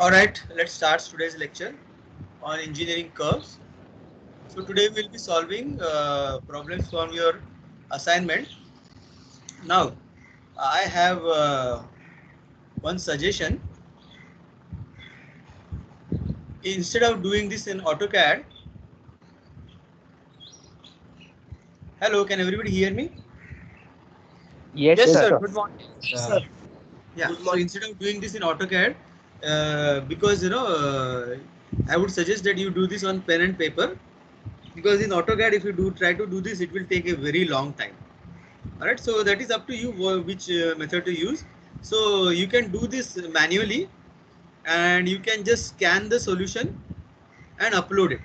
All right, let's start today's lecture on engineering curves. So today we'll be solving problems from your assignment. Now, I have one suggestion. Instead of doing this in AutoCAD, hello, can everybody hear me? Yes, Yes, sir. sir. Good morning. Sir. Yeah. Good So morning. instead of doing this in AutoCAD, because I would suggest that you do this on pen and paper. Because in AutoCAD, if you try to do this, it will take a very long time. All right, so that is up to you which method to use. So you can do this manually, and you can just scan the solution and upload it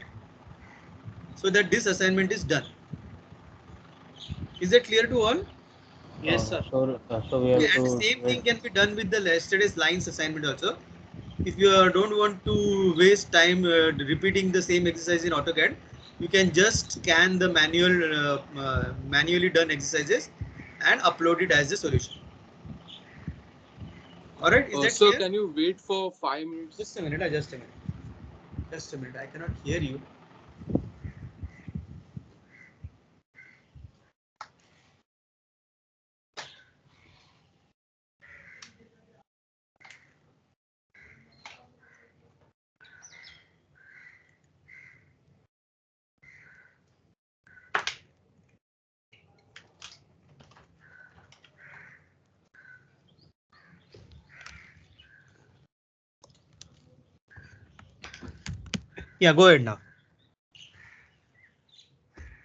so that this assignment is done. Is that clear to all? Yes, sir. So we Okay, have and the to same wait. thing can be done with the yesterday's lines assignment also. If you don't want to waste time repeating the same exercise in AutoCAD, you can just scan the manually done exercises and upload it as a solution. All right, is that Sir, clear? can you wait for 5 minutes? Just a minute, just a minute. Just a minute, I cannot hear you. Yeah, go ahead now.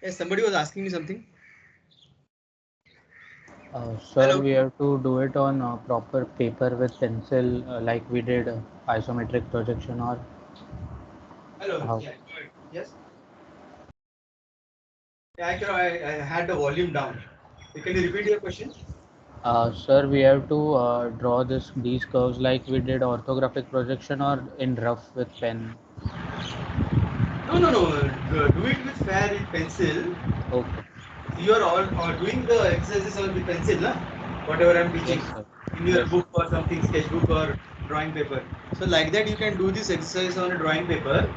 Yes, somebody was asking me something. Sir, Hello. we have to do it on proper paper with pencil, like we did isometric projection or Hello. how. Yeah, go ahead. Yes. Yeah, I had the volume down. Can you repeat your question? Sir, we have to draw these curves like we did orthographic projection or in rough with pen. No, no, no. Do it with fair with pencil. Okay. You are all doing the exercises on the pencil, na? Whatever I'm teaching Yes, sir. in your Yes, sir. book or something, sketchbook or drawing paper. So like that, you can do this exercise on a drawing paper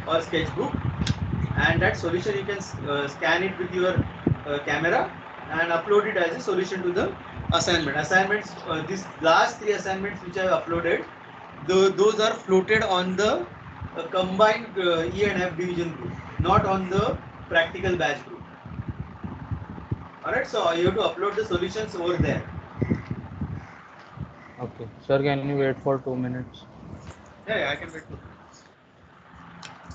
or sketchbook, and that solution you can scan it with your camera and upload it as a solution to the assignment. Assignments, these last three assignments which I have uploaded, those are floated on the combined E and F division group, not on the practical batch group. Alright, so you have to upload the solutions over there. Okay. Sir, can you wait for 2 minutes? Yeah, I can wait for.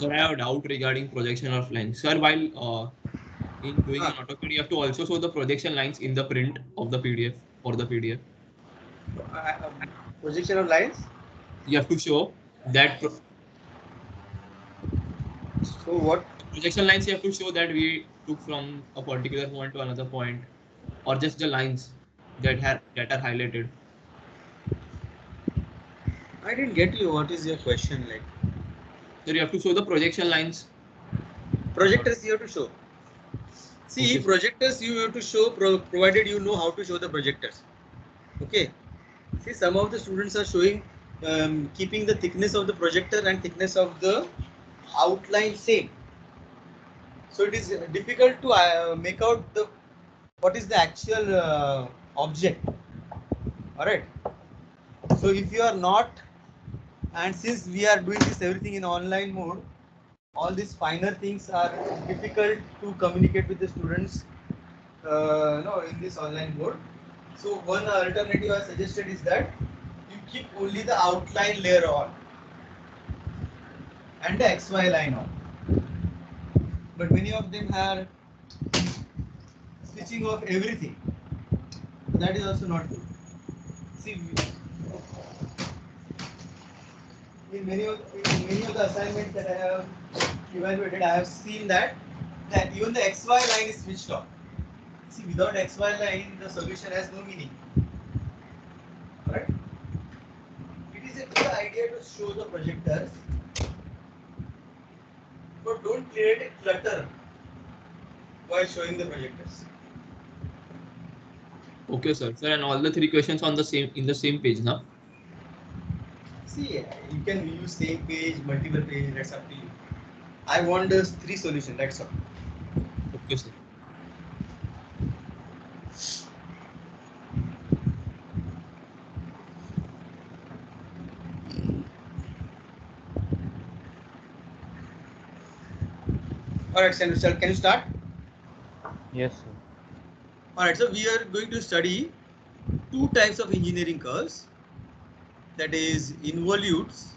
Sir, I have a doubt regarding projection of lines. Sir, while in doing an Ah, AutoCAD, you have to also show the projection lines in the print of the PDF or the PDF. uh, projection of lines. You have to show that So what? projection lines. You have to show that we took from a particular point to another point, or just the lines that are highlighted. I didn't get you. What is your question like? Sir, you have to show the projection lines. Projectors you have to show. See, Okay, sir. projectors you have to show provided you know how to show the projectors. Okay. See, some of the students are showing keeping the thickness of the projector and thickness of the outline same. So it is difficult to make out the what is the actual object. All right. So if you are not, and since we are doing this everything in online mode, all these finer things are difficult to communicate with the students no, in this online mode. So one alternative I suggested is that you keep only the outline layer on and the XY line on. But many of them are switching off everything. So that is also not good. See, in many of the assignments that I have evaluated, I have seen that even the XY line is switched off. See, without XY line, the solution has no meaning. Alright? It is a good idea to show the projectors, but don't create a clutter while showing the projectors. Okay, sir. Sir, and all the three questions on the same in the same page now. See, you can use same page, multiple page. That's up to you. I want the 3 solution. That's all. Okay, sir. All right, sir, can you start? Yes, sir. All right, so we are going to study 2 types of engineering curves. That is involutes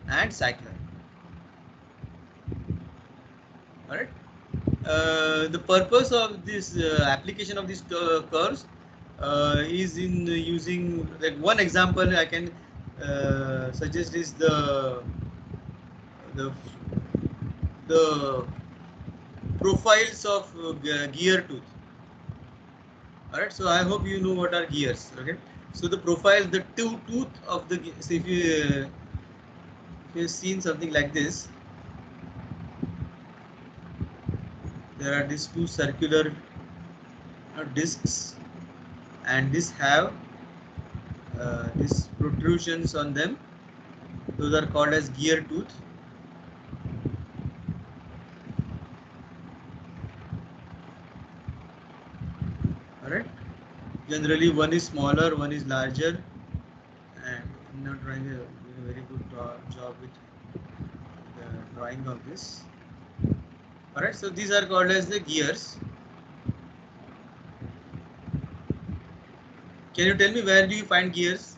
and cycloid. All right. The purpose of this application of these curves is in using, like, one example I can suggest is the the profiles of gear tooth. All right, so I hope you know what are gears. Okay, so the profile, the tooth of the, so if you've seen something like this, there are these 2 circular discs, and this have these protrusions on them. Those are called as gear tooth. All right. Generally, one is smaller, one is larger, and I'm not trying to do a very good job with the drawing of this. All right. So these are called as the gears. Can you tell me where do you find gears?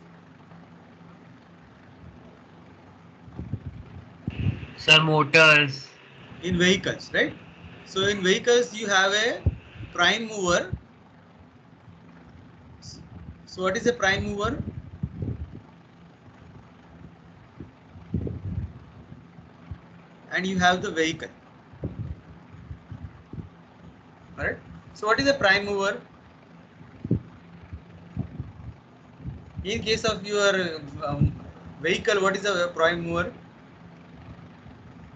Sir, motors. In vehicles, right? So in vehicles you have a prime mover. So what is a prime mover? And you have the vehicle. All right. So what is a prime mover? In case of your vehicle, what is a prime mover?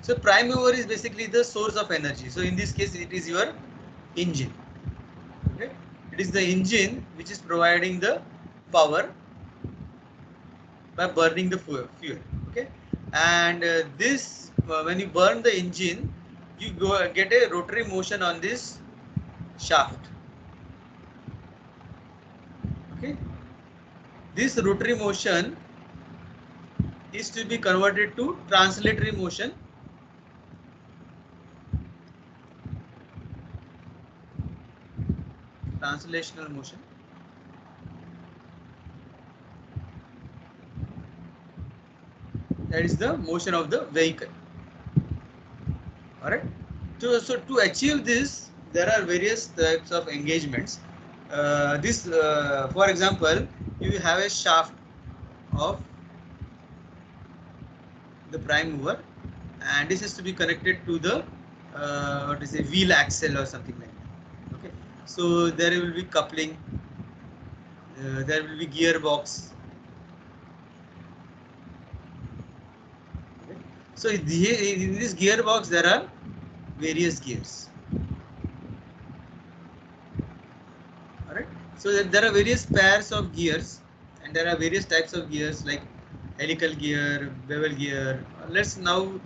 So prime mover is basically the source of energy. So in this case, it is your engine. Okay? It is the engine which is providing the power by burning the fuel. Okay, and this when you burn the engine, you get a rotary motion on this shaft. Okay, this rotary motion is to be converted to translatory motion. Translational motion. That is the motion of the vehicle. All right. So to achieve this, there are various types of engagements. For example, you have a shaft of the prime mover, and this is to be connected to the what is a wheel axle or something like that. Okay. So there will be coupling. There will be gearbox. Okay. So in this gearbox there are various gears. All right. So there are various pairs of gears, and there are various types of gears like helical gear, bevel gear. Let's now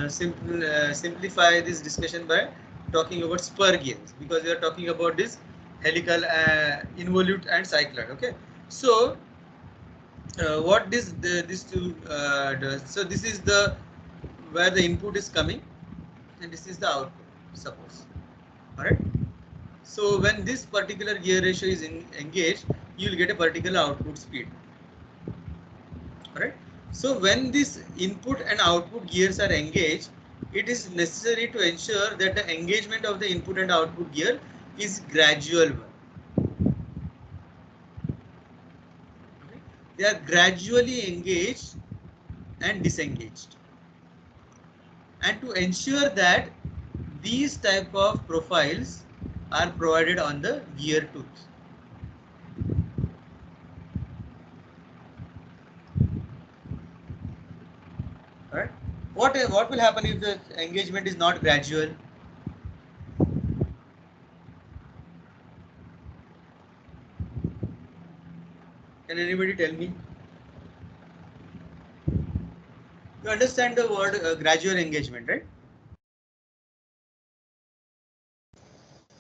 simplify this discussion by talking about spur gears, because we are talking about this helical, involute, and cycloid. Okay. So what this two does? So this is the where the input is coming, and this is the output. Suppose. All right. So when this particular gear ratio is engaged, you will get a particular output speed. Alright. So when this input and output gears are engaged, it is necessary to ensure that the engagement of the input and output gear is gradual one. Okay. They are gradually engaged and disengaged. And to ensure that these type of profiles are provided on the gear tooth. Alright. What will happen if the engagement is not gradual? Can anybody tell me? You understand the word gradual engagement, right?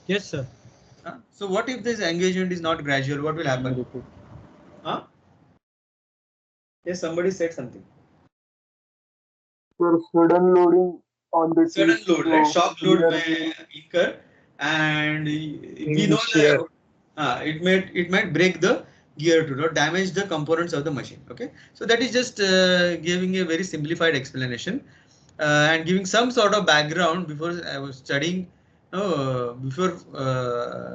Yes, sir. So what if this engagement is not gradual? What will happen? Huh? Yes, somebody said something. For sudden loading on the Sudden tube, load, right? so Shock load here may incur, and we in know shear. that it might break the gear tooth or damage the components of the machine. Okay, so that is just giving a very simplified explanation and giving some sort of background before I was studying. Before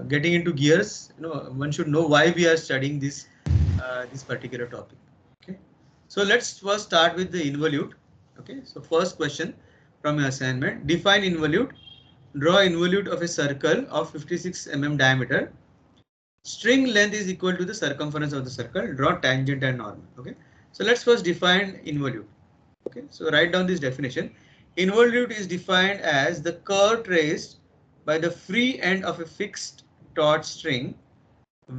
getting into gears, one should know why we are studying this particular topic. Okay, so let's first start with the involute. Okay, so first question from your assignment: define involute. Draw involute of a circle of 56 mm diameter. String length is equal to the circumference of the circle. Draw tangent and normal. Okay, so let's first define involute. Okay, so write down this definition. Involute is defined as the curve traced by the free end of a fixed taut string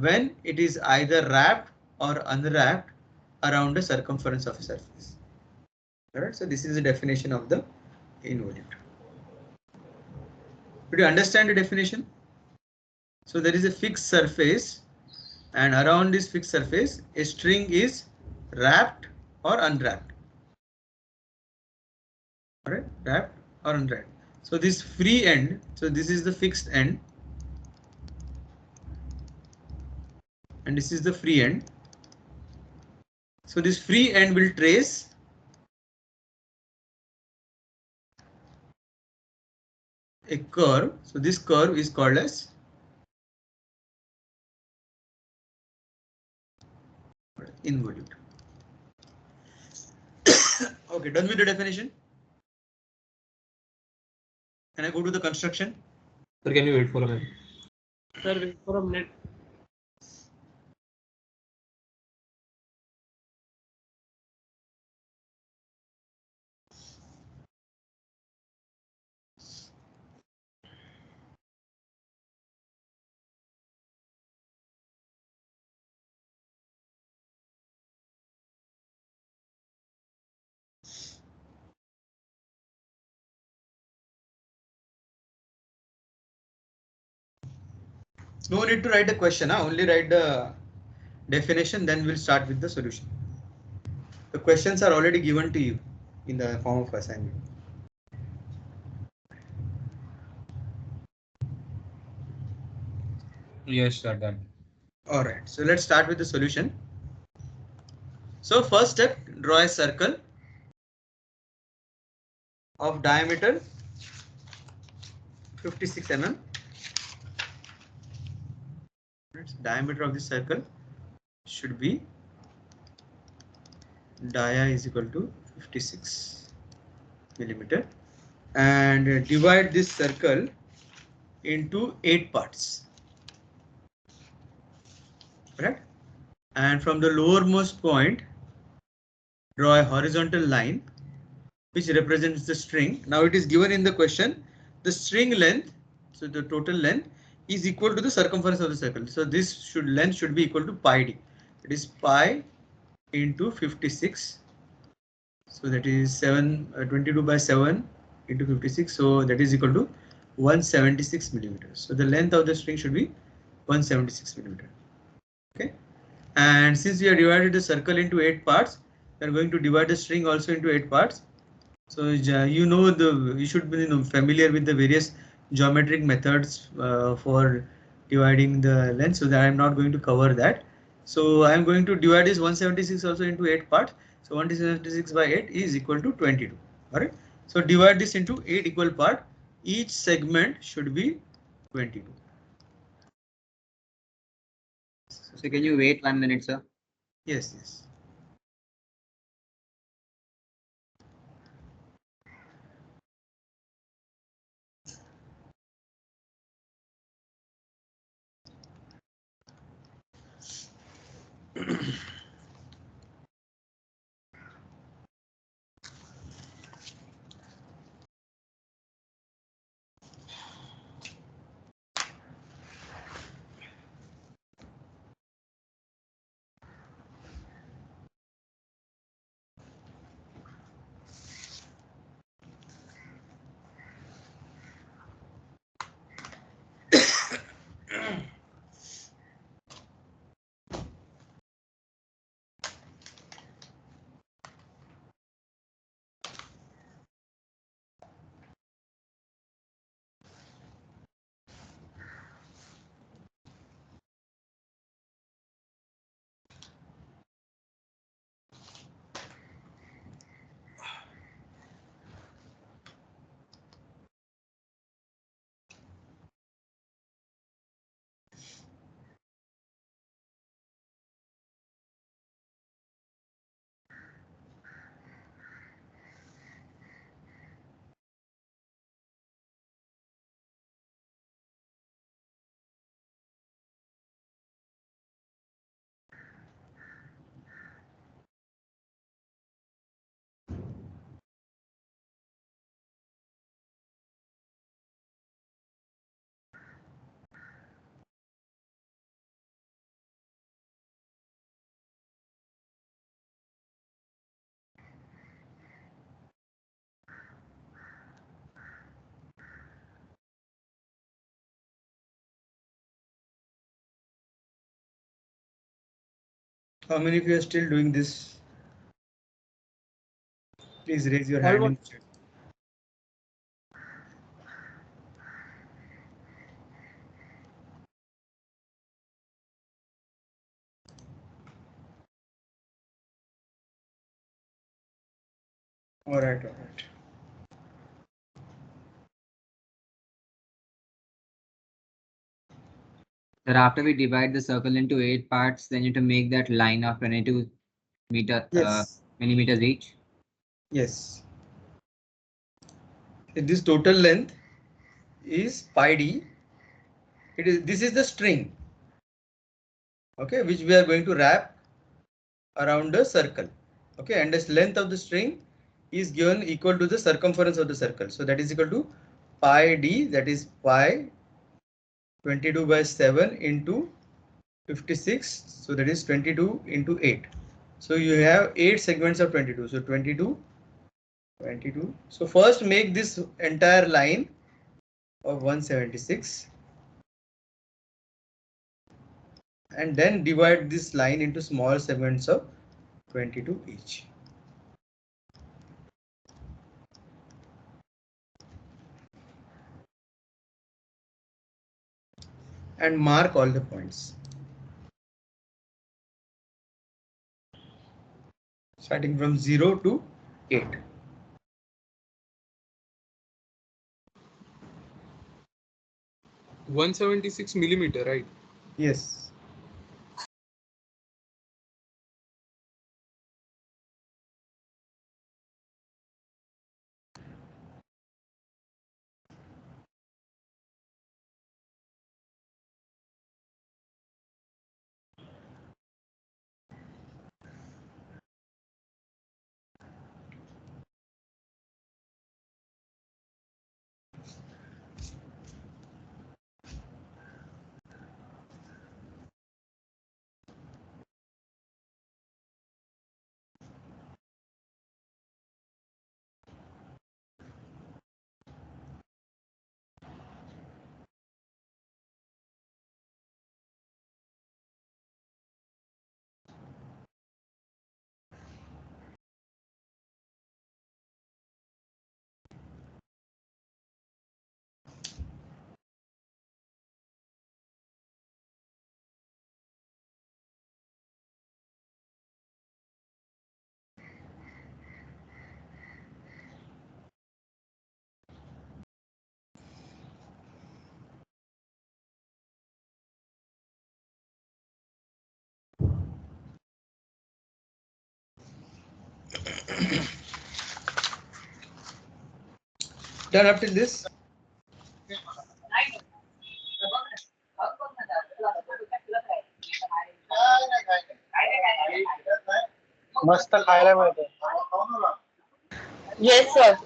when it is either wrapped or unwrapped around the circumference of a surface. Alright, so this is the definition of the involute. Did you understand the definition? So there is a fixed surface, and around this fixed surface a string is wrapped or unwrapped. Alright, wrapped or unwrapped. So this free end, so this is the fixed end and this is the free end. So this free end will trace a curve. So this curve is called as involute. Okay, done with the definition. Can I go to the construction? Sir, can you wait for a minute? Sir, wait for a minute. No need to write the question, only write the definition, then we'll start with the solution. The questions are already given to you in the form of assignment. Yes, sir, done. Alright, so let's start with the solution. So first step, draw a circle of diameter 56 mm. Diameter of this circle should be dia is equal to 56 millimeter, and divide this circle into 8 parts. Right? And from the lowermost point, draw a horizontal line which represents the string. Now it is given in the question, the string length, so the total length is equal to the circumference of the circle. So this length should be equal to pi d. It is pi into 56. So that is 22 by 7 into 56. So that is equal to 176 millimeters. So the length of the string should be 176 millimeter. Okay. And since we have divided the circle into 8 parts, we are going to divide the string also into 8 parts. So you should be familiar with the various geometric methods for dividing the length, so that I am not going to cover that. So I am going to divide this 176 also into 8 parts. So 176 by 8 is equal to 22. Alright. So divide this into 8 equal parts. Each segment should be 22. So can you wait 1 minute, sir? Yes, yes. How many of you are still doing this? Please raise your hand in the chat. All right, all right. Then after we divide the circle into 8 parts, then you have to make that line of 22 Yes. millimeters each. Yes. This total length is pi d. This is the string, okay, which we are going to wrap around a circle, okay, and this length of the string is given equal to the circumference of the circle. So that is equal to pi d, that is pi 22 by 7 into 56. So that is 22 into 8. So you have 8 segments of 22. So 22. So first make this entire line of 176 and then divide this line into small segments of 22 each. And mark all the points. Starting from 0 to 8. $176 millimeter, right? Yes. Done up till this? मस्त खायला मिळतं. Yes, sir.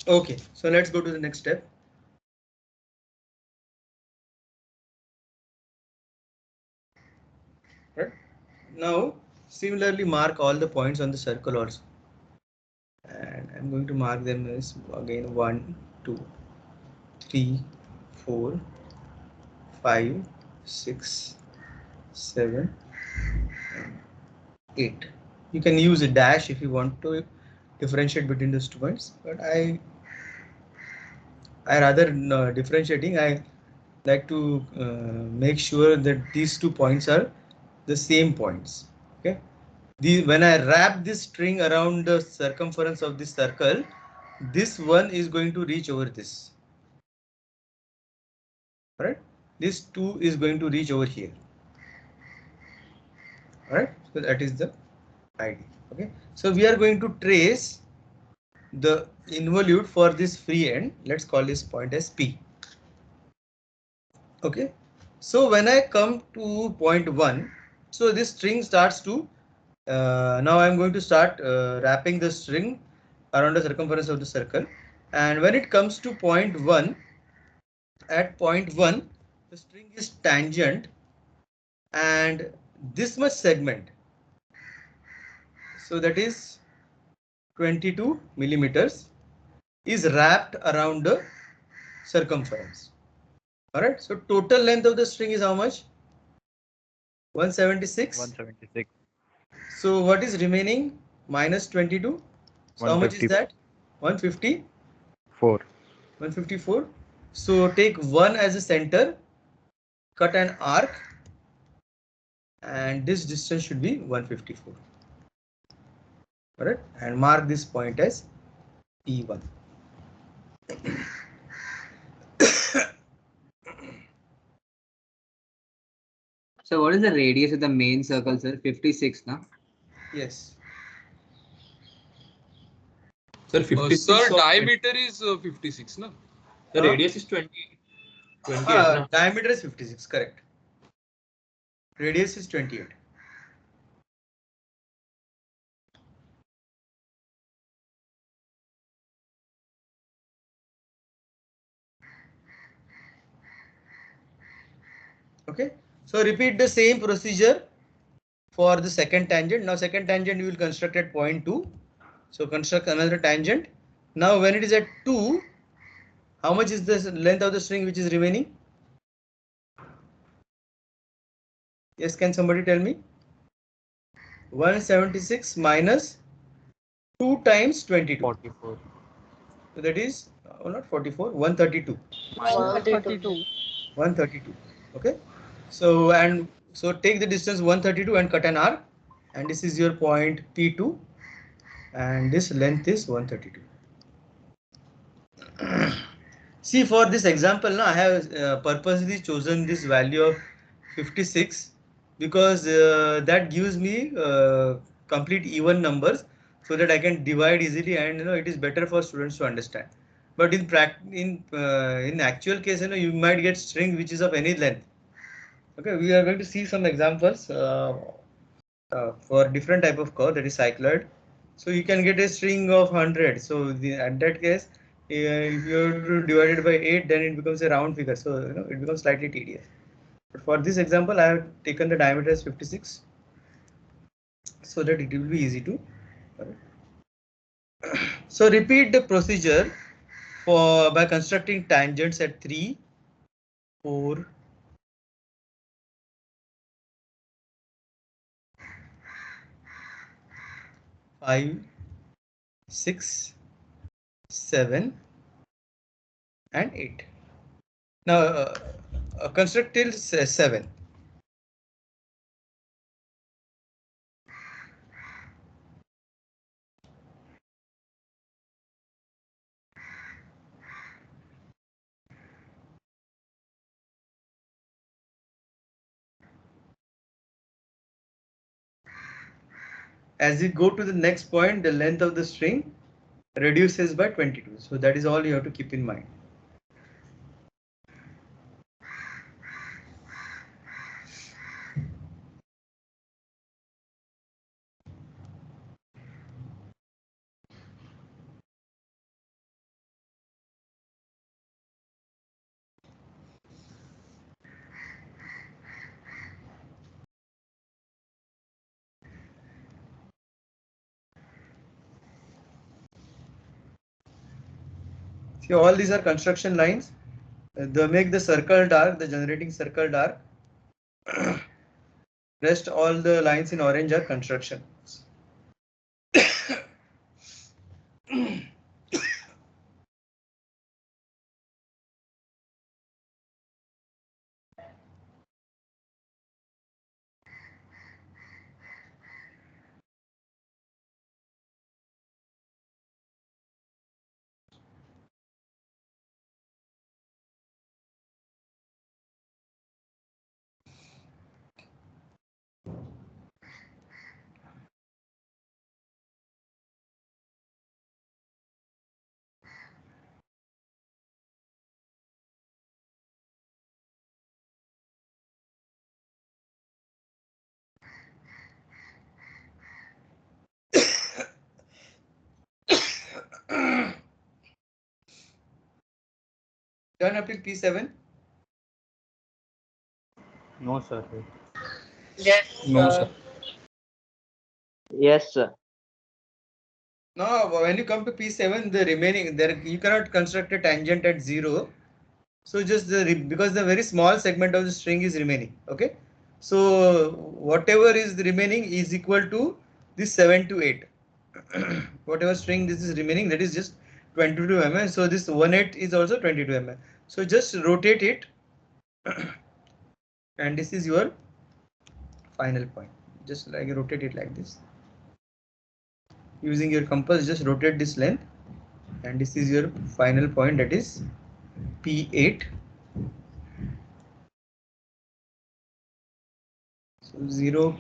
Okay, so let's go to the next step. Right. Now, similarly mark all the points on the circle also. And I'm going to mark them as again 1, 2, 3, 4, 5, 6, 7, 8. You can use a dash if you want to differentiate between those 2 points, but I rather differentiating. I like to make sure that these 2 points are the same points. Okay. When I wrap this string around the circumference of this circle, this one is going to reach over this. Right? This 2 is going to reach over here. Alright, so that is the idea. Okay, so we are going to trace the involute for this free end. Let's call this point as P. Okay, so when I come to point 1, so this string starts to now I'm going to start wrapping the string around the circumference of the circle, and when it comes to point 1, at point 1 the string is tangent and this much segment, so that is 22 millimeters, is wrapped around the circumference. All right. So total length of the string is how much? 176. 176. So what is remaining? Minus 22. So how much is that? 154. 154. So take 1 as a center, cut an arc, and this distance should be 154. All right, and mark this point as P1. So what is the radius of the main circle, sir? 56, no? Yes. Sir, 56. Sir, or diameter is 56, no? The radius is 28, na? Diameter is 56, correct. Radius is 28. Okay, so repeat the same procedure for the second tangent. Now second tangent you will construct at point 2. So construct another tangent. Now when it is at 2, how much is the length of the string which is remaining? Yes, can somebody tell me? 176 minus 2 times 22. 44. So that is not 44, 132. 132. 132. Okay. So and so take the distance 132 and cut an arc, and this is your point P2, and this length is 132. See, for this example, now I have purposely chosen this value of 56 because that gives me complete even numbers so that I can divide easily, and it is better for students to understand. But in actual case, you might get string which is of any length. Okay, we are going to see some examples for different type of curve, that is cycloid. So you can get a string of 100. So at that case, if you divide it by 8, then it becomes a round figure. So it becomes slightly tedious. But for this example, I have taken the diameter as 56, so that it will be easy to. So repeat the procedure by constructing tangents at 3, 4, 5, 6, 7, and 8. Now construct till 7. As you go to the next point, the length of the string reduces by 22. So that is all you have to keep in mind. See, all these are construction lines. They make the circle dark, the generating circle dark. Rest all the lines in orange are construction. Done up till P7? No, sir. Yes. No, sir. Yes, sir. Now, when you come to P7, the remaining there you cannot construct a tangent at 0. So just because the very small segment of the string is remaining. Okay. So whatever is remaining is equal to this 7 to 8. Whatever string this is remaining, that is just 22 mm. So this 18 is also 22 mm. So just rotate it and this is your final point. Just like rotate it like this. Using your compass, just rotate this length and this is your final point, that is P8. So 0,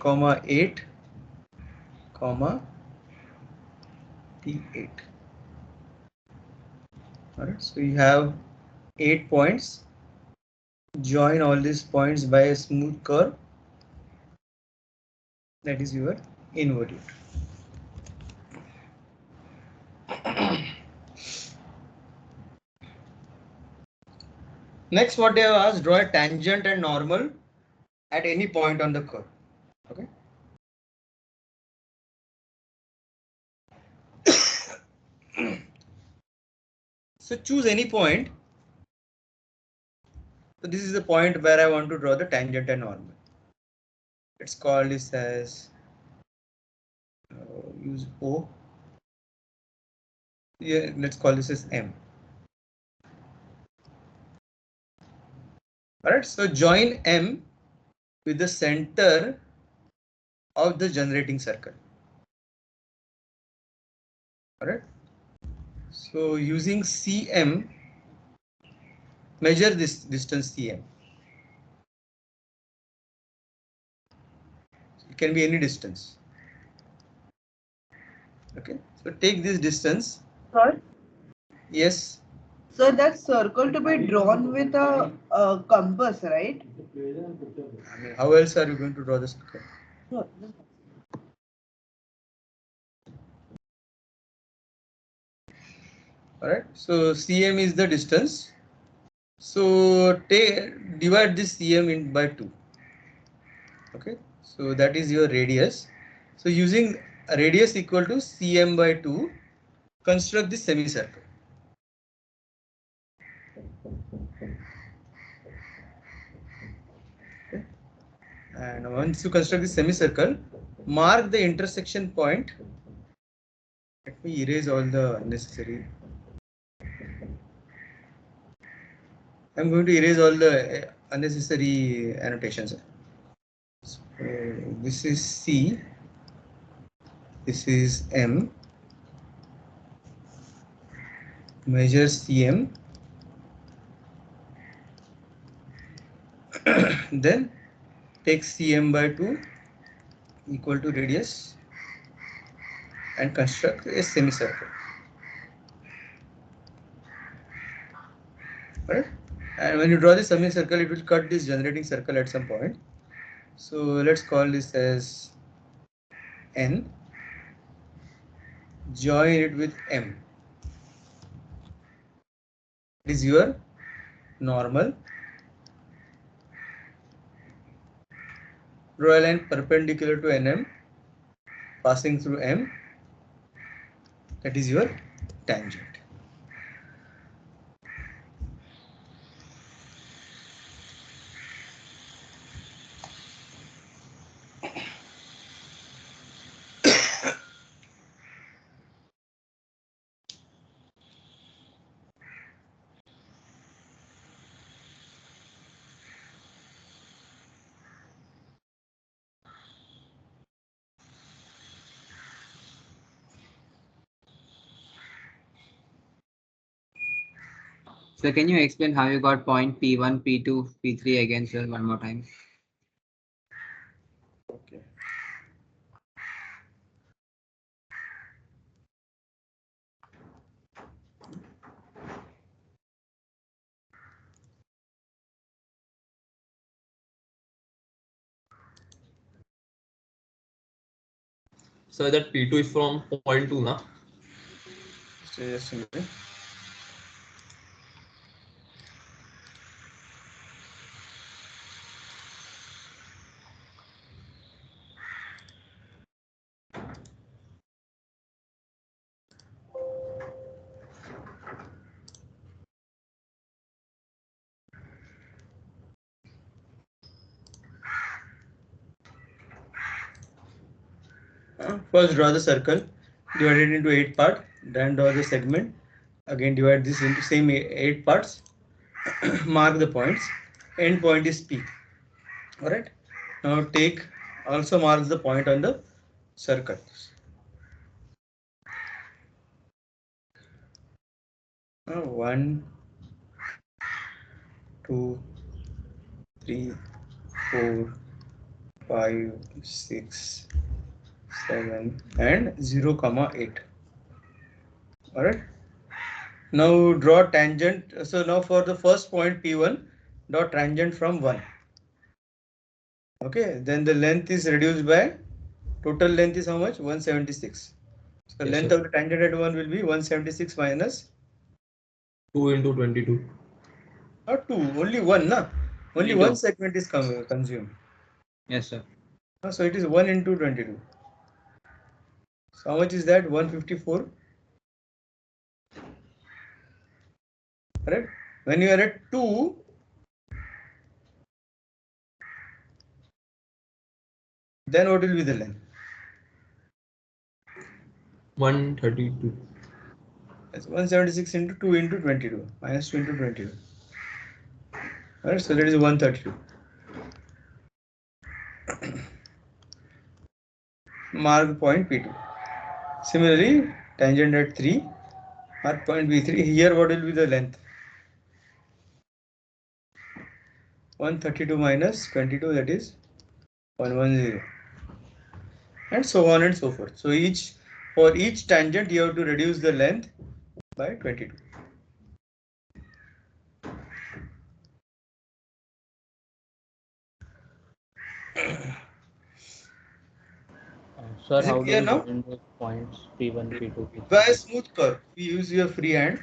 8, P8. Alright, so you have 8 points. Join all these points by a smooth curve. That is your involute. Next, what they have asked, draw a tangent and normal at any point on the curve. Okay. So choose any point. So this is the point where I want to draw the tangent and normal. Let's call this as use O. Yeah, let's call this as M. Alright, so join M with the center of the generating circle. Alright, so using CM, measure this distance CM. It can be any distance. Okay, so take this distance. Sir, Yes. sir, that circle to be drawn with a compass, right? I mean, how else are you going to draw the circle? Sure. Alright, so CM is the distance. So divide this CM in by 2. Okay, so that is your radius. So using a radius equal to CM by 2, construct this semicircle. Okay. And once you construct the semicircle, mark the intersection point. Let me erase all the unnecessary. I'm going to erase all the unnecessary annotations. So this is C, this is M, measure CM, then take CM by 2 equal to radius and construct a semicircle. Right? And when you draw the semicircle, it will cut this generating circle at some point. So let's call this as N. Join it with M. This is your normal. Draw a line perpendicular to NM, passing through M. That is your tangent. So can you explain how you got point P1, P2, P3 again, sir, one more time? Okay. So that P2 is from point 2, na? So just a minute. First draw the circle, divide it into 8 parts, then draw the segment, again divide this into same 8 parts, mark the points, end point is P. Alright, now take, also mark the point on the circle. 1, 2, 3, 4, 5, 6, 7 and 0, 8. Alright. Now draw tangent. So now for the first point P1, draw tangent from 1. Okay, then the length is reduced by, total length is how much? 176. So Yes, length sir. of the tangent at 1 will be 176 minus 2 into 22. not 2, only 1, na? Only 22. one segment is consumed. Yes, sir. So it is 1 into 22. So how much is that? 154. Correct? When you are at 2, then what will be the length? 132. That's 176 into 2 into 22 minus 2 into 22. Alright, so that is 132. Mark point P2. Similarly, tangent at 3, mark point B3. Here what will be the length? 132 minus 22, that is 110. And so on and so forth. So for each tangent you have to reduce the length by 22. Sir, Is it how do clear we now? join those points P1, P2, By a P3? smooth curve, we use your free hand,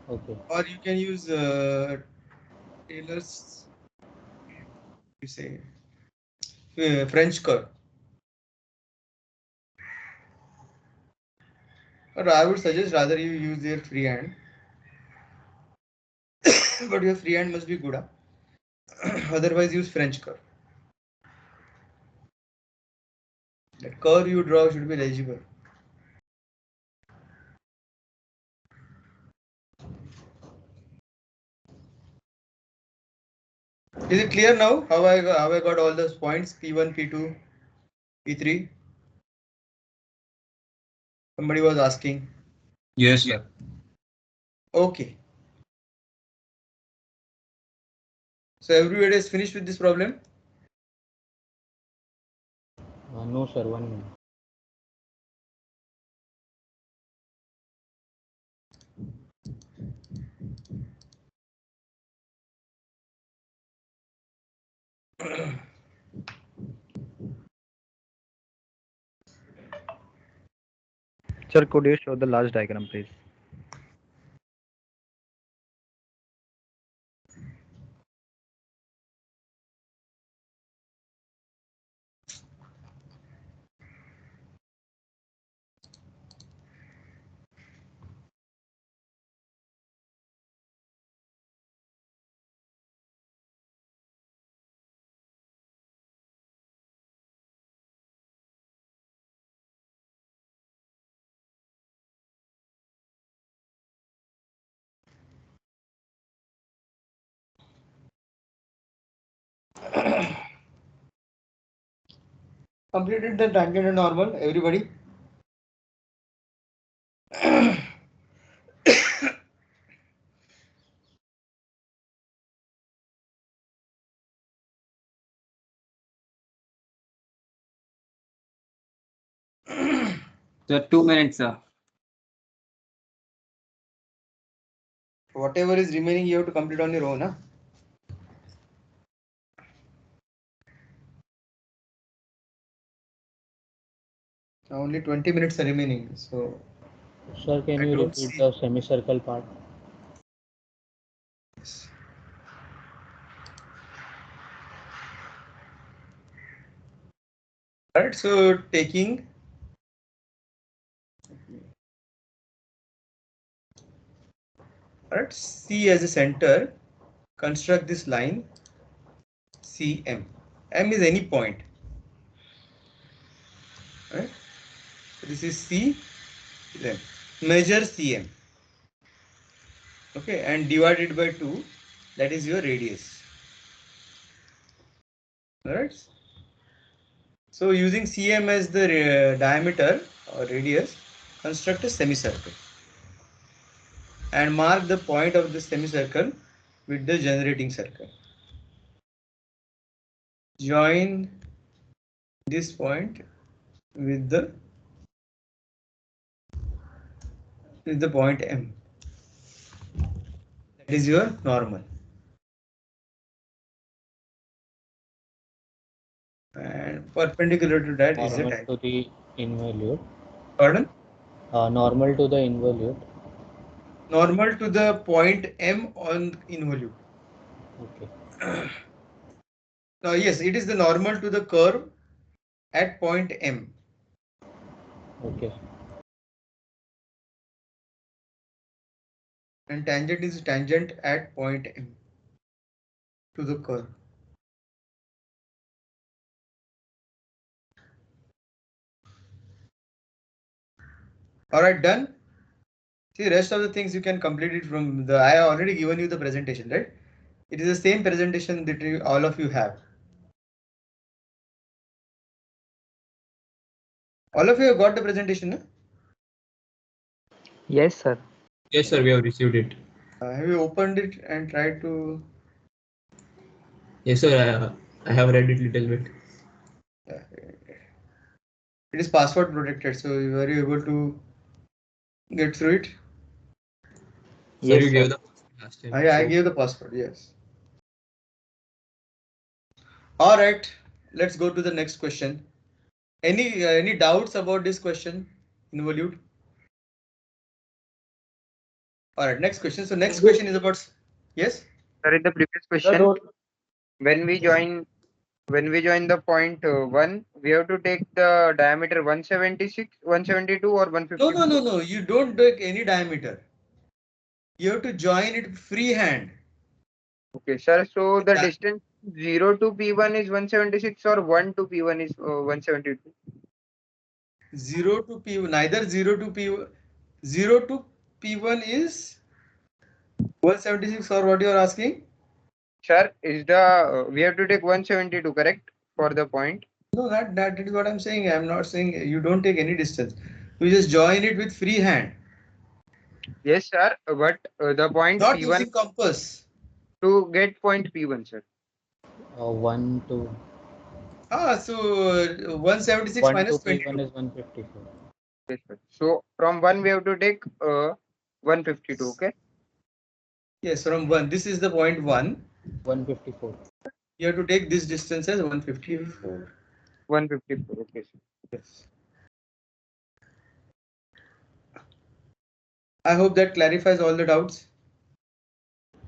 Okay. or you can use Taylor's, you say, French curve. But I would suggest rather you use your free hand. But your free hand must be good. Otherwise, use French curve. That curve you draw should be legible. Is it clear now how I got all those points P1, P2, P3? Somebody was asking. Yes, sir. Okay. So everybody is finished with this problem? No, sir, 1 minute. Sir, could you show the last diagram, please? Completed the tangent and normal, everybody? So 2 minutes, sir. Whatever is remaining, you have to complete on your own. Huh? Only 20 minutes are remaining. So, Sir, can I you don't repeat see. the semicircle part? Yes. Alright, so taking C as a center, construct this line CM. M is any point. right? So this is C length. Measure CM. Okay, and divide it by 2. That is your radius. Alright. So using CM as the diameter or radius, construct a semicircle and mark the point of the semicircle with the generating circle. Join this point with the point M. That is your normal. And perpendicular to that is the Normal tangent. to the involute. Pardon? Normal to the involute. Normal to the point M on involute. Okay. Yes, it is the normal to the curve at point M. Okay. And tangent is tangent at point M to the curve. Alright, done. See, rest of the things you can complete it from the. I already given you the presentation, right? It is the same presentation that all of you have. All of you have got the presentation, no? Yes, sir. Yes, sir, we have received it. Have you opened it and tried to? Yes, sir, I have read it little bit. It is password protected, so were you able to get through it? Sir, Yes, you gave sir. the password last time. I gave the password, yes. All right, let's go to the next question. Any doubts about this question, involute? All right, next question. So next question is about, yes? Sir, in the previous question, when we join the point 1, we have to take the diameter 176, 172 or 150. No. You don't take any diameter. You have to join it freehand. Okay, sir. So the distance 0 to P1 is 176 or 1 to P1 is 172. 0 to P1, neither 0 to P1. 0 to P1 is 176 or what you are asking? Sir, is the we have to take 172, correct, for the point? No, that is what I'm saying. I'm not saying you don't take any distance. You just join it with free hand. Yes, sir. But the point Not P1 using compass. to get point P1, sir. 1 to. So 176 1 minus to P1 22. is 154. Yes, sir. So from 1 we have to take 152. Okay. Yes, from 1. This is the point 1. 154. You have to take this distance as 154. 154. Okay, sir. Yes. I hope that clarifies all the doubts.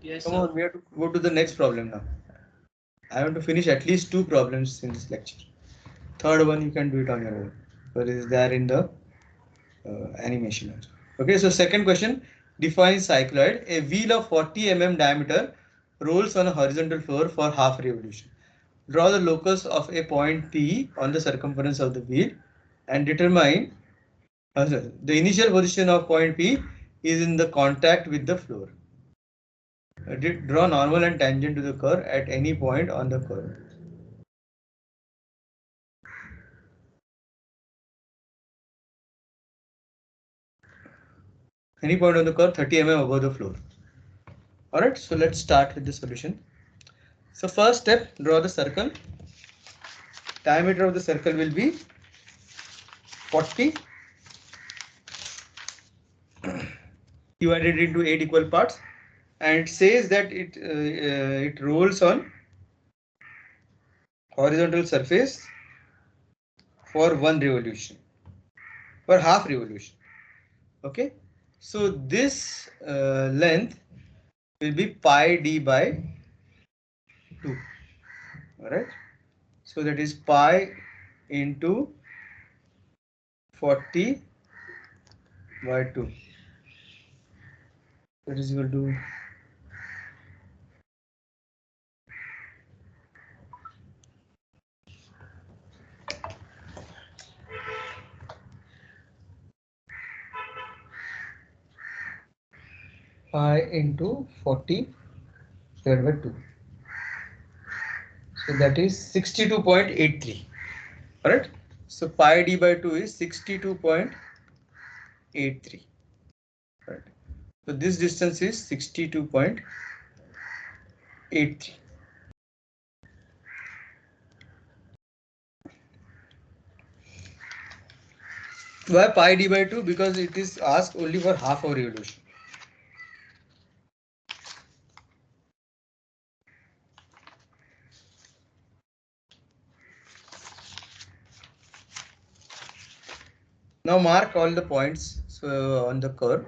Yes, Come sir. on, we have to go to the next problem now. I want to finish at least 2 problems in this lecture. Third one you can do it on your own, but it is there in the animation. Okay, so second question, define cycloid. A wheel of 40 mm diameter rolls on a horizontal floor for half revolution. Draw the locus of a point P on the circumference of the wheel and determine the initial position of point P is in the contact with the floor. Draw normal and tangent to the curve at any point on the curve. Any point on the curve 30 mm above the floor. Alright, so let's start with the solution. So first step, draw the circle. Diameter of the circle will be 40 divided into 8 equal parts, and it says that it rolls on horizontal surface for 1 revolution, for half revolution. Okay, so this length will be pi d by 2. Alright, so that is pi into 40 by 2. That is equal to pi into 40 divided by 2. So that is 62.83. Alright. So pi d by 2 is 62.83. Right. So this distance is 62.83. Why pi d by 2? Because it is asked only for half of revolution. Now mark all the points on the curve.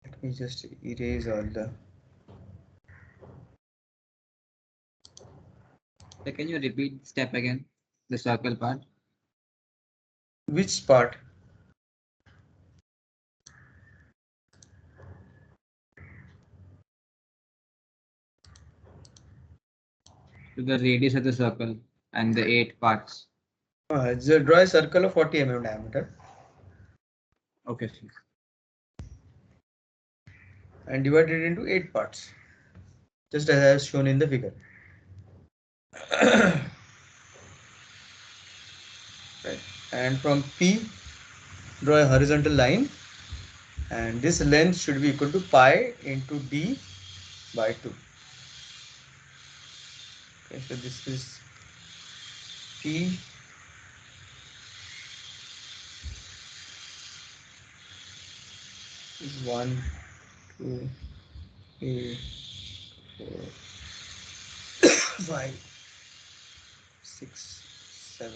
Let me just erase all the. So can you repeat step again? The circle part. Which part? To the radius of the circle and the 8 parts. Draw a circle of 40 mm diameter. Okay. And divide it into 8 parts. Just as I have shown in the figure. Right. And from P, draw a horizontal line. And this length should be equal to pi into d by 2. Okay, so this is P is 1, 2, 3, 4, 5, 6, 7,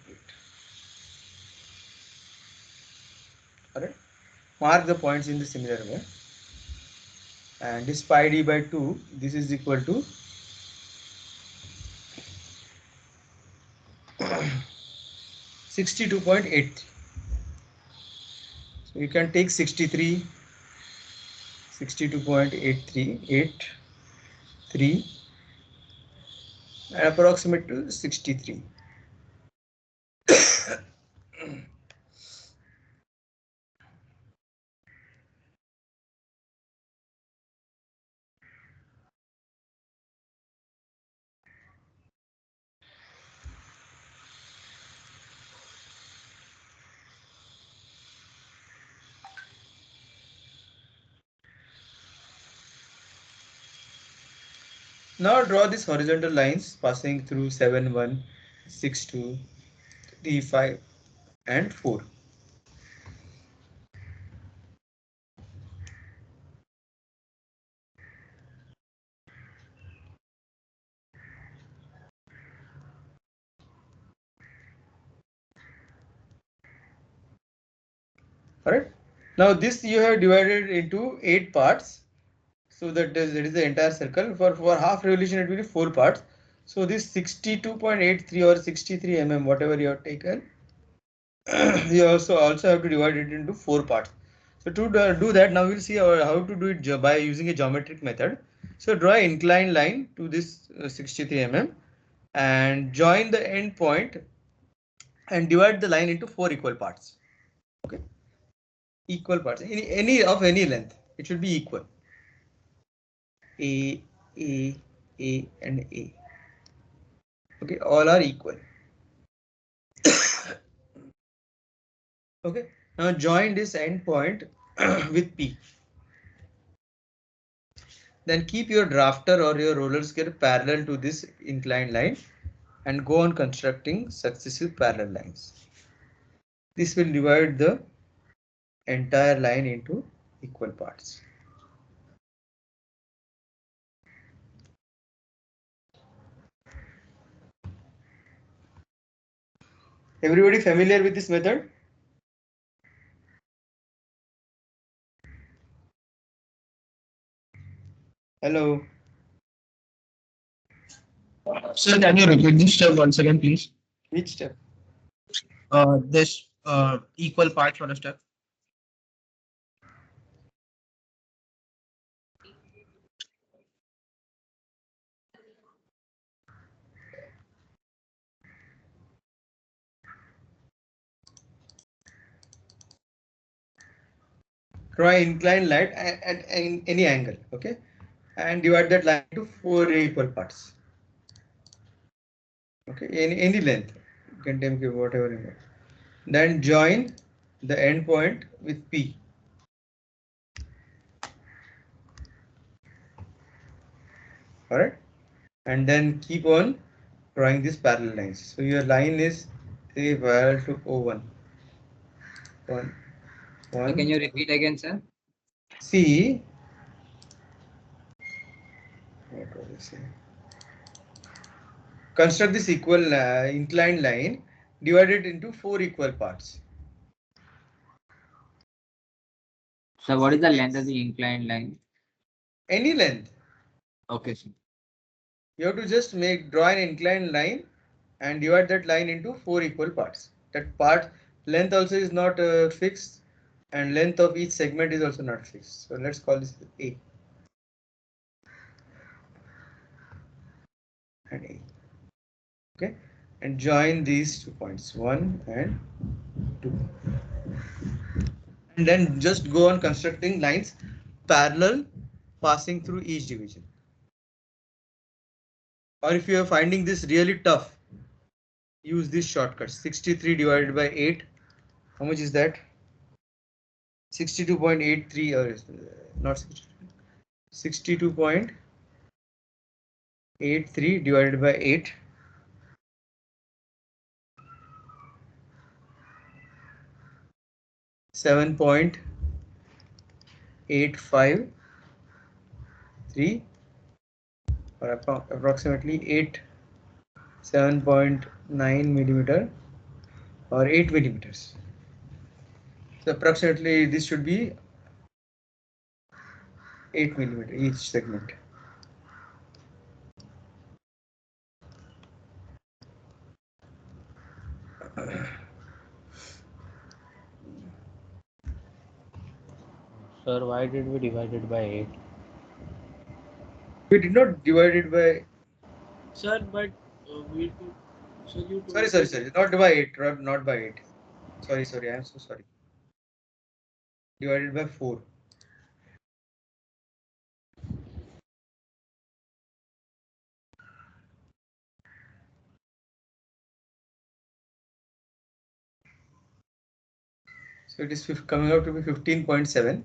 8. Alright. Mark the points in the similar way. And this pi d by 2, this is equal to 62.83. So you can take 63, 62.8383 and approximate to 63. Now draw these horizontal lines passing through 7, 1, 6, 2, 3, 5 and 4. Alright. Now this you have divided into 8 parts. So that is the entire circle. For half revolution it will be 4 parts. So this 62.83 or 63 mm whatever you have taken, you also have to divide it into 4 parts. So to do that, now we'll see how to do it by using a geometric method. So draw an inclined line to this 63 mm and join the end point and divide the line into 4 equal parts. Okay, equal parts any of any length. It should be equal. A, A, A, and A. Okay, all are equal. Okay, now join this end point with P. Then keep your drafter or your roller scale parallel to this inclined line and go on constructing successive parallel lines. This will divide the entire line into equal parts. Everybody familiar with this method? Hello. Sir, can you repeat this step once again, please? Which step? This equal part for a step. draw an inclined line at any angle, okay, and divide that line into 4 equal parts. Okay, any length, you can take whatever you want. Then join the end point with P. Alright, and then keep on drawing these parallel lines. So your line is parallel to O1. One. So can you repeat again, sir? See, what was I saying? Construct this equal inclined line, divided into 4 equal parts. So what is the length of the inclined line? Any length. Okay, sir. You have to just draw an inclined line and divide that line into 4 equal parts. That part length also is not fixed, and length of each segment is also not fixed. So let's call this A and A. Okay, and join these 2 points, 1 and 2, and then just go on constructing lines parallel passing through each division. Or if you are finding this really tough, use this shortcut. 63 divided by 8, how much is that? 62.83, or not 62.83 divided by 8. $7.853, or approximately 7.9 millimeter, or 8 millimeters. So approximately this should be 8 millimeter each segment. Sir, why did we divide it by 8? We did not divide it by. Sir, but we took. So you told Sorry. Not by 8. Not by 8. Sorry. I am so sorry. Divided by 4. So it is coming out to be 15.7.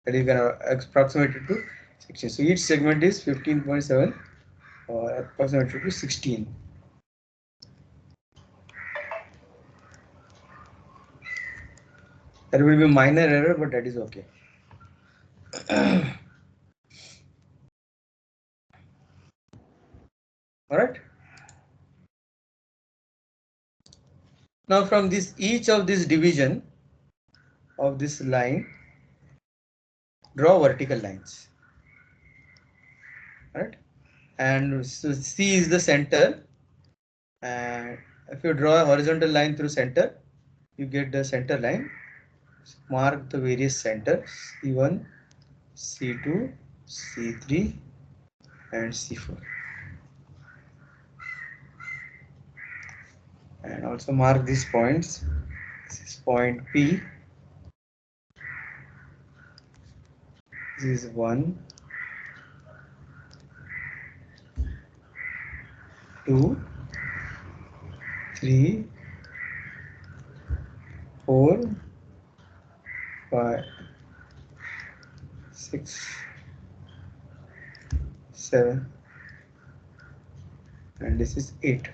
That is gonna approximate it to 16. So each segment is 15.7, or approximately to 16. There will be minor error, but that is okay. All right. Now from this, each of this division of this line, draw vertical lines. All right. And so C is the center, and if you draw a horizontal line through center, you get the center line. Mark the various centers: C1, C2, C3, and C4. And also mark these points. This is point P. This is 1, 2, 3, 4, 5, 6, 7, and this is 8.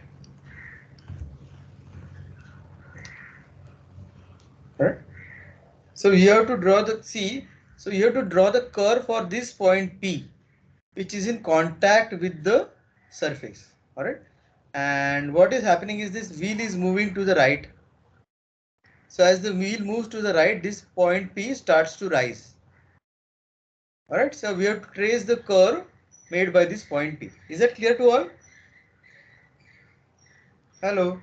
Right? So you have to draw the So you have to draw the curve for this point P, which is in contact with the surface. All right. And what is happening is this wheel is moving to the right. So as the wheel moves to the right, this point P starts to rise. All right. So we have to trace the curve made by this point P. Is that clear to all? Hello.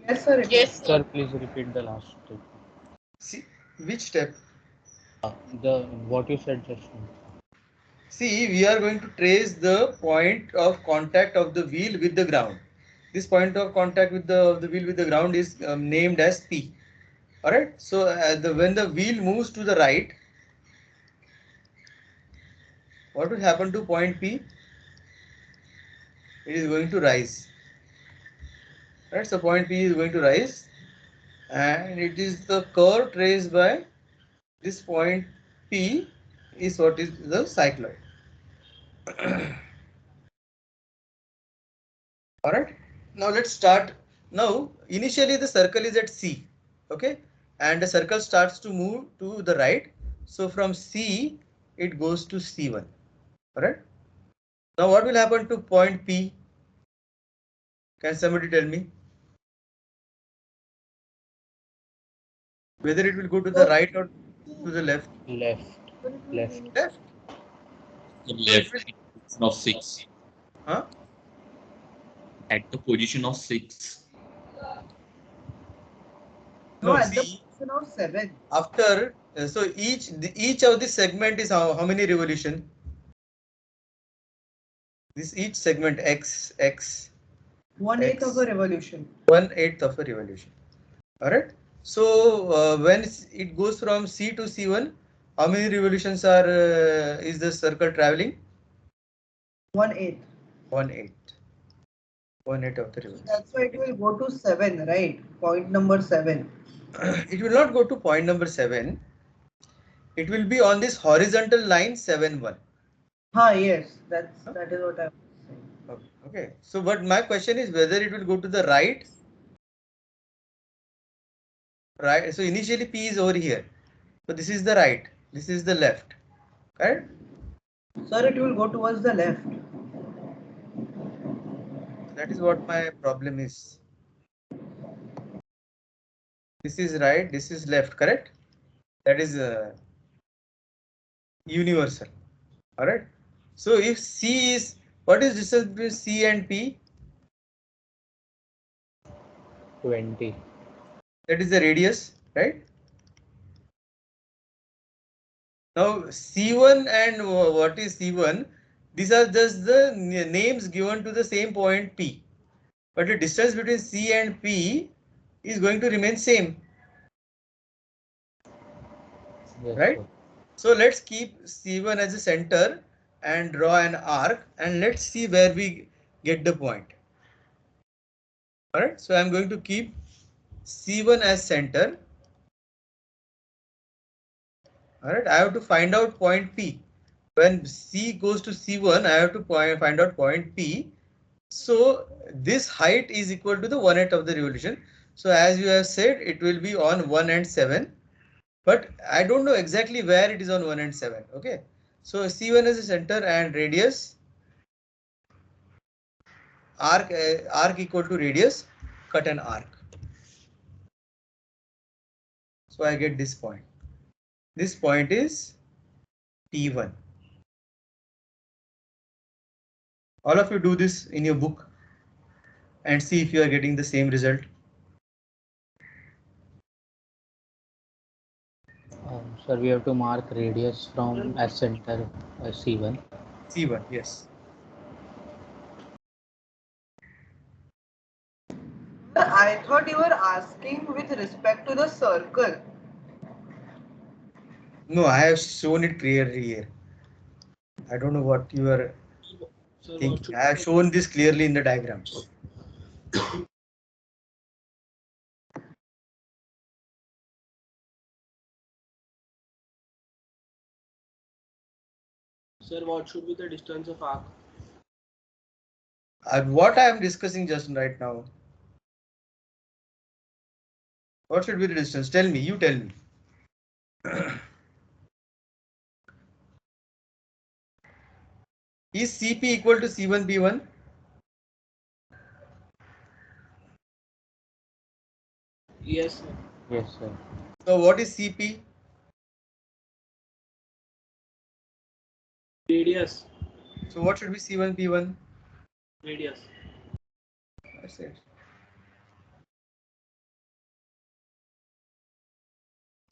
Yes, sir. Sir, please repeat the last statement. See, Which step? The what you said just now. See, we are going to trace the point of contact of the wheel with the ground. This point of contact with the wheel with the ground is named as P. Alright, so when the wheel moves to the right, what will happen to point P? It is going to rise. Right, so point P is going to rise, and it is the curve traced by this point P is what is the cycloid. Alright, now let's start. Now, initially the circle is at C, okay, and the circle starts to move to the right. So from C, it goes to C1. Alright, now what will happen to point P? Can somebody tell me? Whether it will go to the right or to the left? Left. Left. The left of 6. Huh? At the position of 6. No, at the see, position of 7. After so each of the segment is how many revolution? This each segment x 1/8 of a revolution. 1/8 of a revolution. All right. So when it goes from C to C1, how many revolutions are is the circle traveling? 1/8. 1/8. 1/8 of the revolution. That's why it will go to 7, right? Point number 7. It will not go to point number 7. It will be on this horizontal line 7-1. Yes, that is what I'm saying. Okay. So, but my question is whether it will go to the right. Right. So initially P is over here. So this is the right. This is the left. Correct? Sir, it will go towards the left. That is what my problem is. This is right. This is left. Correct? That is universal. All right. So if C is, what is distance between C and P? 20. That is the radius, right? Now C1 and what is C1? These are just the names given to the same point P. But the distance between C and P is going to remain same. Yes, right? sir. So let's keep C1 as a center and draw an arc, and let's see where we get the point. Alright, so I'm going to keep C1 as center. Alright, I have to find out point P. When C goes to C1, I have to find out point P. So this height is equal to the 1/8 of the revolution. So as you have said, it will be on 1 and 7. But I don't know exactly where it is on 1 and 7. Okay. So C1 is a center and radius, arc equal to radius, cut an arc. So I get this point. This point is P1. All of you do this in your book and see if you are getting the same result. Sir, we have to mark radius from as center C1. C1, yes. I thought you were asking with respect to the circle. No, I have shown it clearly here. I don't know what you are thinking. I have shown this clearly in the diagram. Sir, what should be the distance of arc? What I am discussing just right now. What should be the distance? Tell me, you tell me. Is CP equal to C1 P1? Yes, sir. Yes, sir. So what is CP? Radius. So what should be C1 P1? Radius. That's it.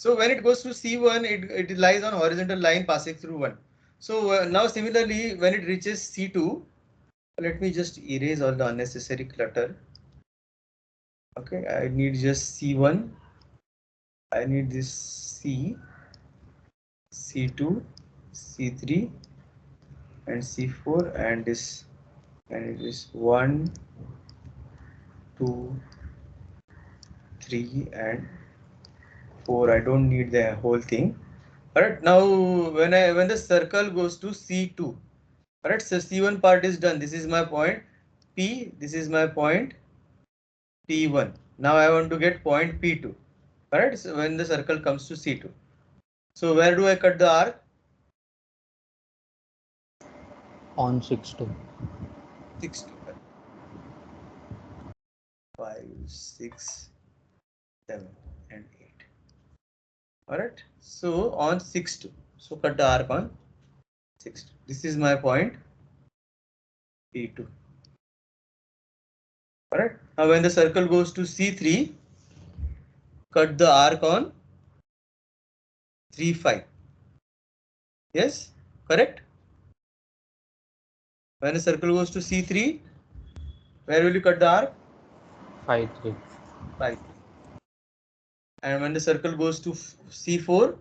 So when it goes to C1, it lies on horizontal line passing through 1. So now similarly, when it reaches C2, let me just erase all the unnecessary clutter. Okay, I need just C1. I need this C, C2, C3, and C4, and this, and it is 1, 2, 3, and 4. I don't need the whole thing. Alright, now when the circle goes to C2, alright, so C1 part is done. This is my point P, this is my point P1. Now I want to get point P2. Alright, so when the circle comes to C2. So where do I cut the arc? On 6-2. 6, 2, 5, 6, 7, and 8. Alright, so on 6, 2. So cut the arc on 6, 2. This is my point P2. Alright, now when the circle goes to C3, cut the arc on 3, 5. Yes, correct? When the circle goes to C3, where will you cut the arc? 5, 3. 5. And when the circle goes to C4?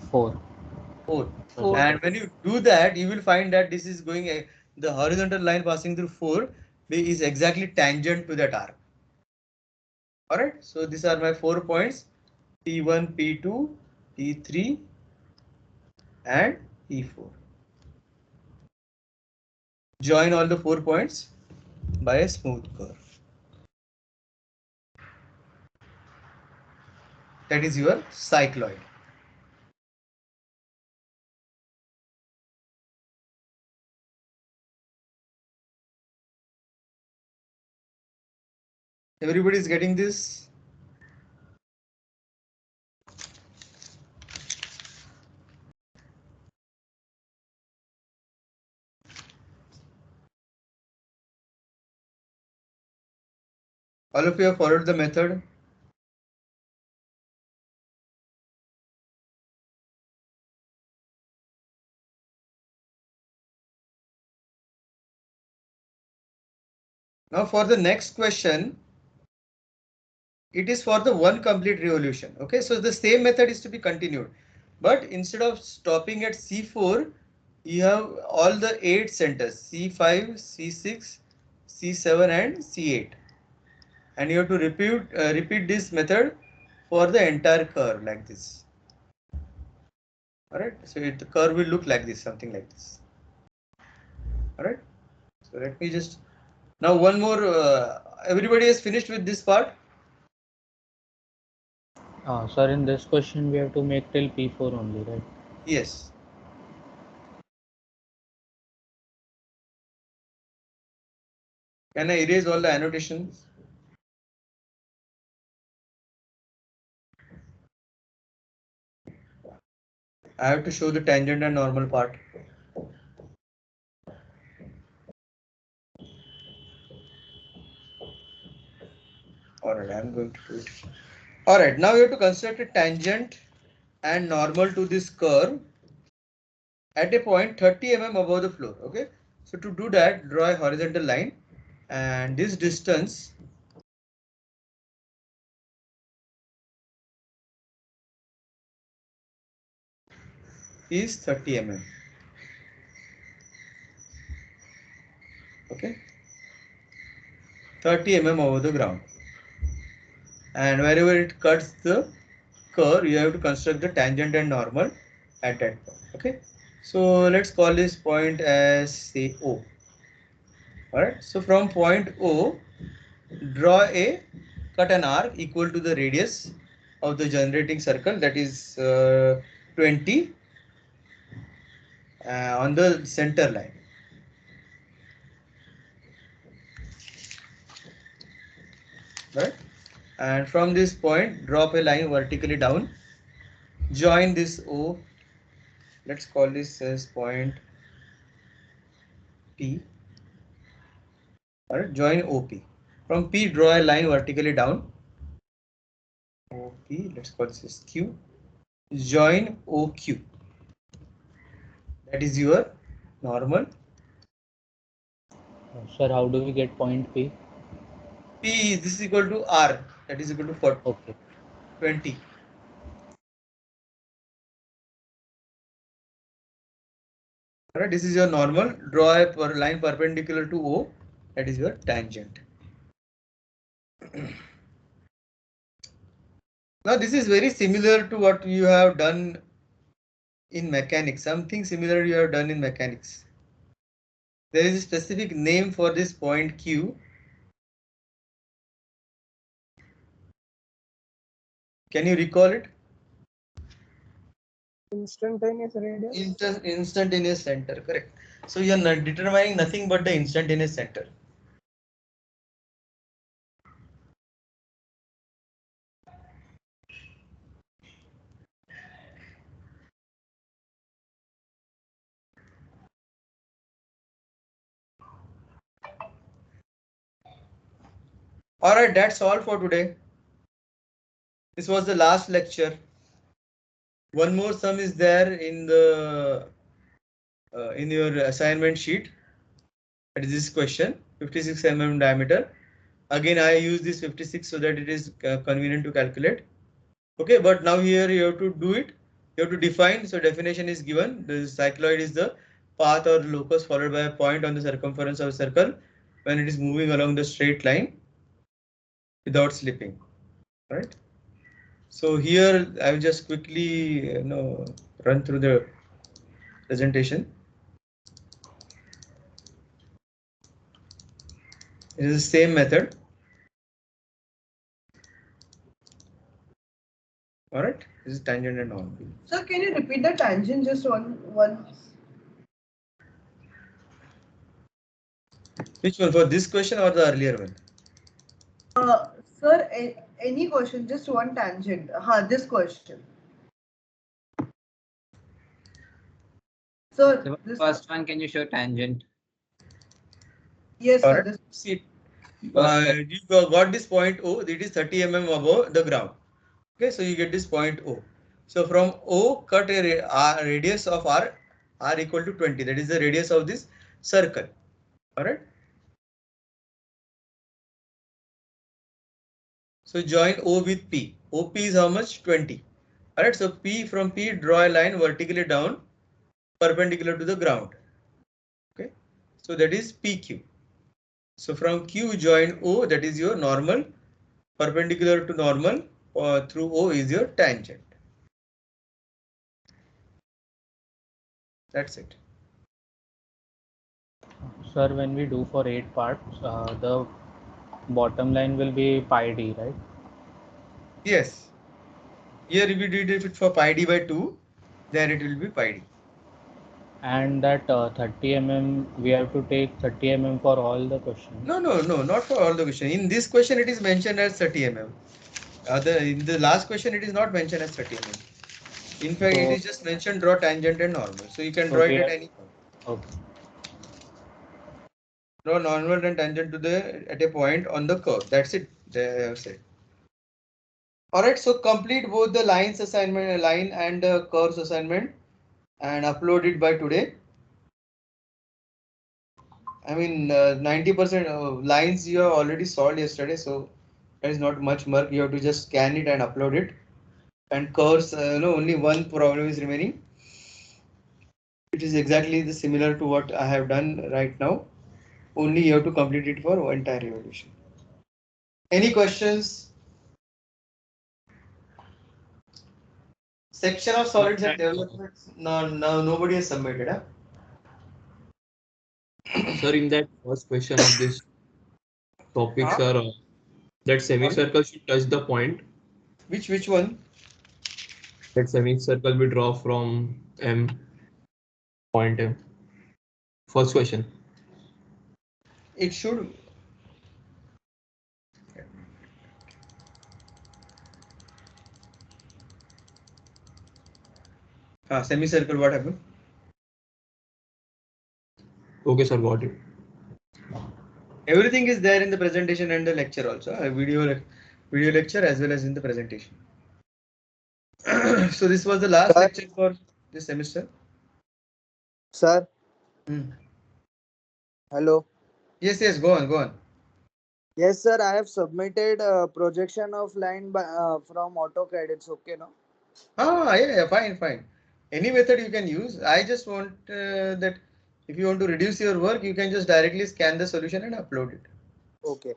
4. 4. And when you do that, you will find that this is going, the horizontal line passing through 4 is exactly tangent to that arc. Alright, so these are my 4 points, P1, P2, P3, and P4. Join all the 4 points by a smooth curve. That is your cycloid. Everybody is getting this? All of you have followed the method? Now for the next question, it is for the one complete revolution. Okay, so the same method is to be continued, but instead of stopping at C4, you have all the 8 centers, C5, C6, C7, and C8, and you have to repeat this method for the entire curve like this. All right, so the curve will look like this, something like this. All right, so let me just now one more. Everybody has finished with this part. Sir, in this question, we have to make till P4 only, right? Yes. Can I erase all the annotations? I have to show the tangent and normal part. Alright, I'm going to do it. Alright, now you have to construct a tangent and normal to this curve at a point 30 mm above the floor. Okay, so to do that, draw a horizontal line, and this distance is 30 mm. Okay, 30 mm over the ground, and wherever it cuts the curve, you have to construct the tangent and normal at that point. Okay, so let's call this point as say O. Alright, so from point O, draw a cut an arc equal to the radius of the generating circle, that is 20 on the center line. Right, and from this point drop a line vertically down, join this O, let's call this as point P. Alright, join OP. From P, draw a line vertically down, OP, let's call this as Q. Join OQ. That is your normal. Sir, how do we get point P? P, this is equal to R. That is equal to 40. Okay. 20. Alright, this is your normal. Draw a line perpendicular to O. That is your tangent. Now this is very similar to what you have done in mechanics. Something similar you have done in mechanics. There is a specific name for this point Q. Can you recall it? Instantaneous radius. Instantaneous center, correct. So you are not determining nothing but the instantaneous center. Alright, that's all for today. This was the last lecture. One more sum is there in the in your assignment sheet. That is this question, 56 mm diameter. Again, I use this 56 so that it is convenient to calculate. Okay, but now here you have to do it. You have to define. So definition is given. The cycloid is the path or locus followed by a point on the circumference of a circle when it is moving along the straight line without slipping. Right. So here I will just quickly run through the presentation. It is the same method. All right, this is tangent and normal. Sir, can you repeat the tangent just once? Which one, for this question or the earlier one? Sir, any question, just one tangent. This question. So The first one, can you show tangent? Yes, All sir. right. See, you got this point O. It is 30 mm above the ground. Okay, so you get this point O. So from O, cut a radius of R equal to 20. That is the radius of this circle. All right. So join O with P. OP is how much? 20. All right. So from P, draw a line vertically down, perpendicular to the ground. Okay. So that is PQ. So from Q join O, that is your normal, perpendicular to normal, through O is your tangent. That's it. Sir, when we do for 8 parts, the bottom line will be pi d, right? Yes. Here if you did it for pi d by 2, then it will be pi d. And that 30 mm, we have to take 30 mm for all the questions. No, not for all the question. In this question, it is mentioned as 30 mm. In the last question, it is not mentioned as 30 mm. In fact, it is just mentioned draw tangent and normal. So you can draw it at any point. Okay. Draw normal and tangent at a point on the curve. That's it. They have said. Alright, so complete both the lines assignment, line and curves assignment, and upload it by today. I mean, 90% lines you have already solved yesterday, so there is not much work. You have to just scan it and upload it. And curves, only one problem is remaining. It is exactly similar to what I have done right now. Only you have to complete it for entire evaluation. Any questions? Section of solids and developments. No, nobody has submitted. Huh? Sir, in that first question of this topic, sir, that semicircle should touch the point. Which one? That semicircle we draw from M, point M. First question. It should. Semicircle, what happened? Okay, sir, got it. Everything is there in the presentation and the lecture also. A video video lecture as well as in the presentation. So this was the last lecture for this semester. Sir. Hello. Yes, yes, go on. Yes, sir. I have submitted a projection of line by, from AutoCAD. It's okay, no? Yeah, fine. Any method you can use. I just want that if you want to reduce your work, you can just directly scan the solution and upload it. Okay.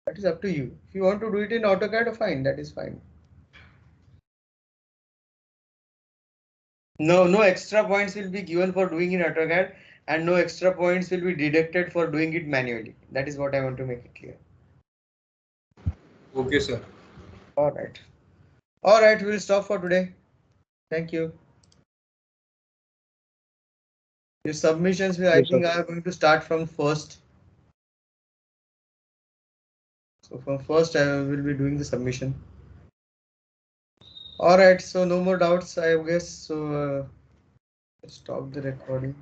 That is up to you. If you want to do it in AutoCAD, fine. That is fine. No extra points will be given for doing in AutoCAD, and no extra points will be deducted for doing it manually. That is what I want to make it clear. Okay, sir. All right, we'll stop for today. Thank you. Your submissions, I think, are going to start from first. So from first, I will be doing the submission. All right, so no more doubts, I guess. So stop the recording.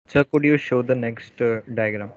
Sir, could you show the next diagram?